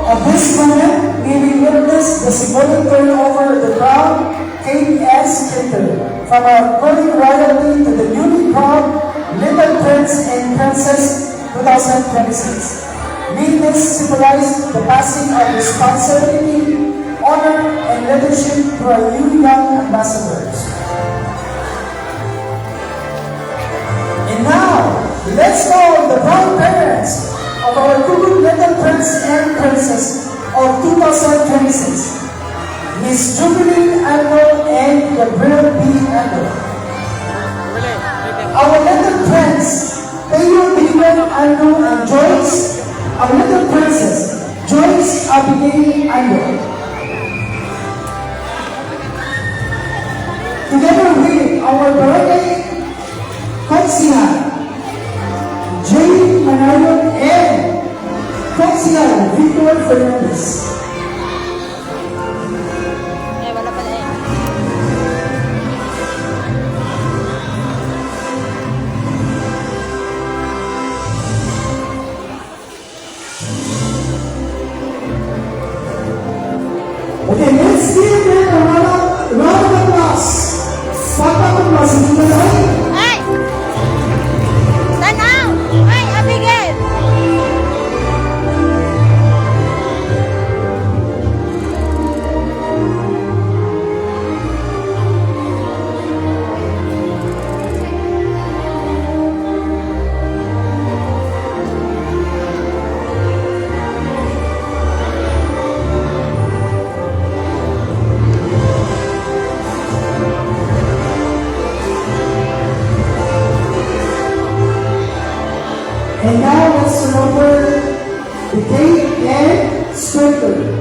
At this moment, may we witness the symbolic turnover of the crown King S. Kinter from our current royalty to the newly crowned Little Prince and Princess 2026. May this symbolize the passing of responsibility, honor, and leadership to our new young ambassadors. And now, let's call the proud parents of our good Little Prince and Princess of 2026, Miss Jubilee Ando and Gabriel B. Ando. Our Little Prince, Tayo Bigman Ando and Joyce, our Little Princess, Joyce Abigail Ando. Together with our barangay Konsihan, Jay Manayon and Konsihan Victor Fernandez. Wala pala eh. Okay, let's give them a round of applause. Pagpapaglas, hindi ba tayo? Ay! Tanaw! Ay, Abigail! And now let's remember the date and sprinkler.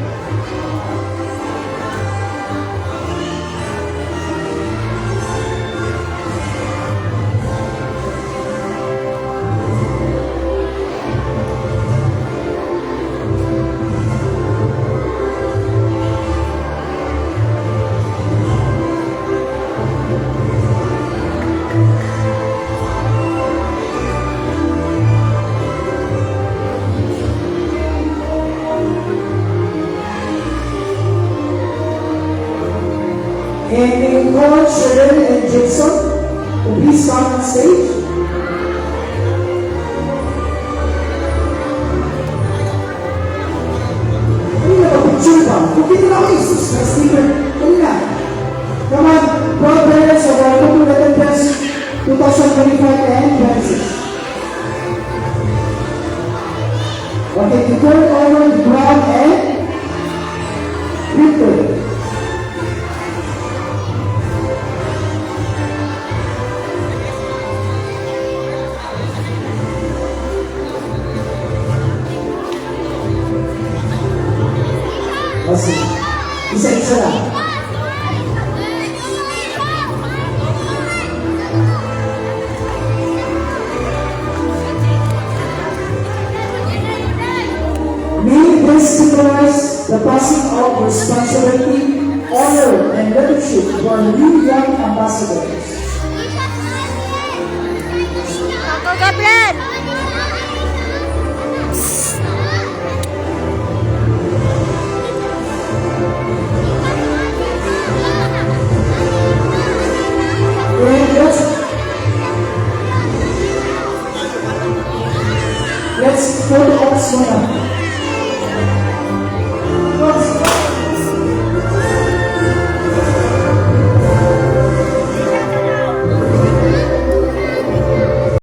And we call Sharon and Jason to please come on stage. Ano na picture ba? Kung dito na ako isus na Stephen, ano na? Come on, proud parents of our Little Prince 2025 and 26. Okay, to turn over the ground and Victor. Kasi, isa-isa lang. May this symbolize the passing of responsibility, honor, and leadership to our new young ambassadors. Ako, Gabriel!